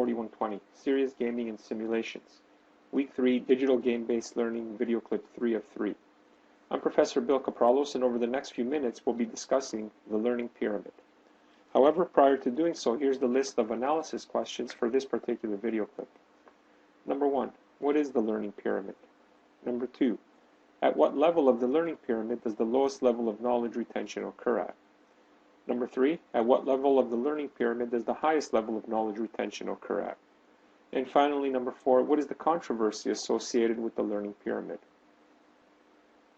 4120, Serious Gaming and Simulations. Week 3, Digital Game-Based Learning, video clip 3 of 3. I'm Professor Bill Kapralos, and over the next few minutes we'll be discussing the learning pyramid. However, prior to doing so, here's the list of analysis questions for this particular video clip. Number 1, what is the learning pyramid? Number 2, at what level of the learning pyramid does the lowest level of knowledge retention occur at? Number 3, at what level of the learning pyramid does the highest level of knowledge retention occur at? And finally, number 4, what is the controversy associated with the learning pyramid?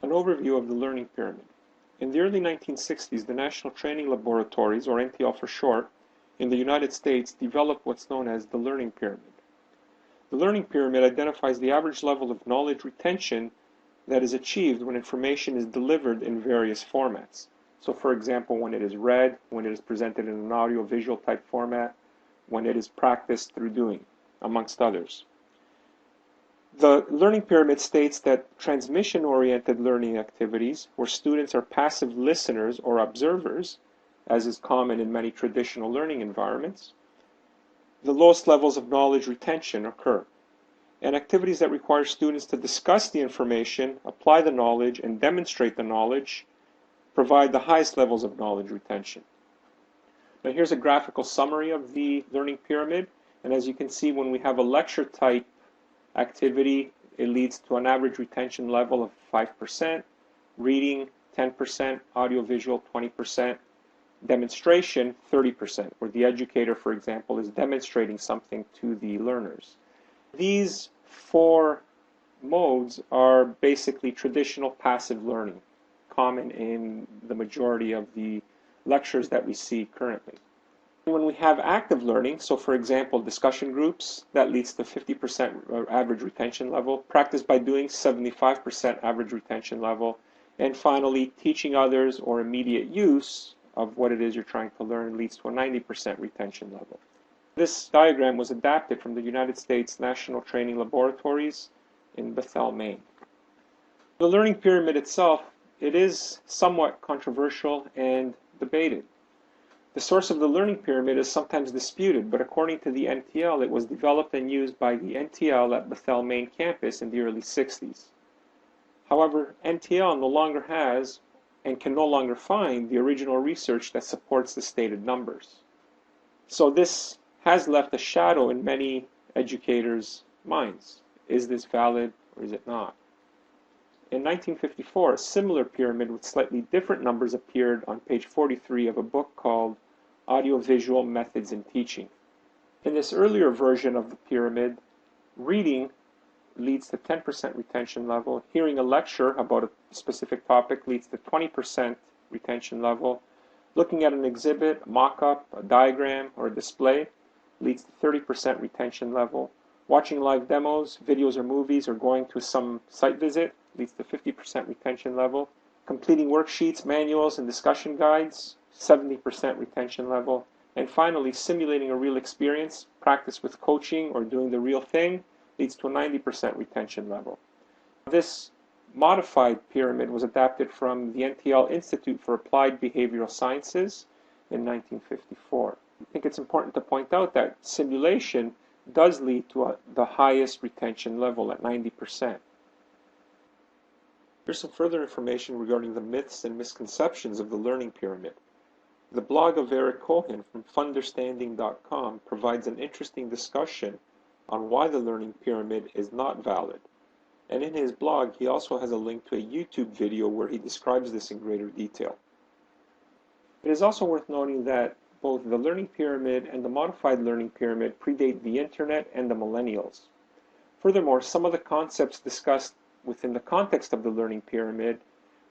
An overview of the learning pyramid. In the early 1960s, the National Training Laboratories, or NTL for short, in the United States developed what's known as the learning pyramid. The learning pyramid identifies the average level of knowledge retention that is achieved when information is delivered in various formats. So for example, when it is read, when it is presented in an audio-visual type format, when it is practiced through doing, amongst others. The learning pyramid states that transmission-oriented learning activities, where students are passive listeners or observers, as is common in many traditional learning environments, the lowest levels of knowledge retention occur. And activities that require students to discuss the information, apply the knowledge, and demonstrate the knowledge provide the highest levels of knowledge retention. Now here's a graphical summary of the learning pyramid, and as you can see, when we have a lecture type activity, it leads to an average retention level of 5%, reading 10%, audiovisual 20%, demonstration 30%, where the educator, for example, is demonstrating something to the learners. These 4 modes are basically traditional passive learning, common in the majority of the lectures that we see currently. When we have active learning, so for example, discussion groups, that leads to 50% average retention level, practice by doing 75% average retention level, and finally, teaching others or immediate use of what it is you're trying to learn leads to a 90% retention level. This diagram was adapted from the United States National Training Laboratories in Bethel, Maine. The learning pyramid itself, it is somewhat controversial and debated. The source of the learning pyramid is sometimes disputed, but according to the NTL, it was developed and used by the NTL at Bethel, Maine campus in the early 60s. However, NTL no longer has and can no longer find the original research that supports the stated numbers. So this has left a shadow in many educators' minds. Is this valid or is it not? In 1954, a similar pyramid with slightly different numbers appeared on page 43 of a book called Audiovisual Methods in Teaching. In this earlier version of the pyramid, reading leads to 10% retention level, hearing a lecture about a specific topic leads to 20% retention level, looking at an exhibit, a mock-up, a diagram, or a display leads to 30% retention level, watching live demos, videos or movies, or going to some site visit leads to 50% retention level. Completing worksheets, manuals, and discussion guides, 70% retention level. And finally, simulating a real experience, practice with coaching or doing the real thing, leads to a 90% retention level. This modified pyramid was adapted from the NTL Institute for Applied Behavioral Sciences in 1954. I think it's important to point out that simulation does lead to the highest retention level at 90%. Here's some further information regarding the myths and misconceptions of the learning pyramid. The blog of Eric Cohen from Funderstanding.com provides an interesting discussion on why the learning pyramid is not valid. And in his blog, he also has a link to a YouTube video where he describes this in greater detail. It is also worth noting that both the learning pyramid and the modified learning pyramid predate the internet and the millennials. Furthermore, some of the concepts discussed within the context of the learning pyramid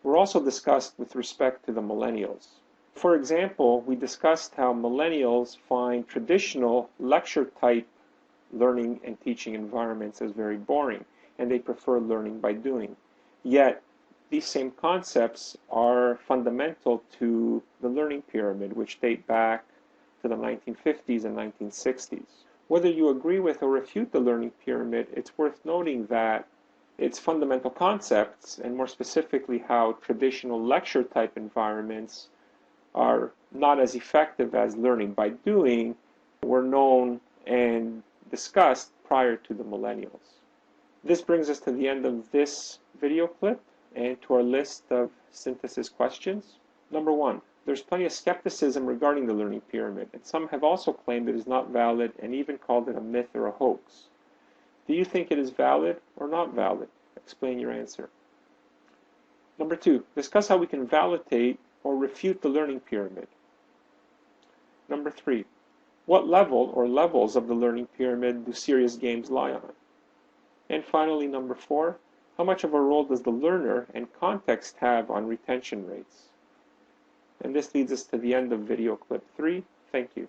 were also discussed with respect to the millennials. For example, we discussed how millennials find traditional lecture-type learning and teaching environments as very boring, and they prefer learning by doing. Yet, these same concepts are fundamental to the learning pyramid, which date back to the 1950s and 1960s. Whether you agree with or refute the learning pyramid, it's worth noting that its fundamental concepts, and more specifically how traditional lecture-type environments are not as effective as learning by doing, were known and discussed prior to the millennials. This brings us to the end of this video clip and to our list of synthesis questions. Number 1. There's plenty of skepticism regarding the learning pyramid, and some have also claimed it is not valid and even called it a myth or a hoax. Do you think it is valid or not valid? Explain your answer. Number 2. Discuss how we can validate or refute the learning pyramid. Number 3. What level or levels of the learning pyramid do serious games lie on? And finally, number 4. How much of a role does the learner and context have on retention rates? And this leads us to the end of video clip 3. Thank you.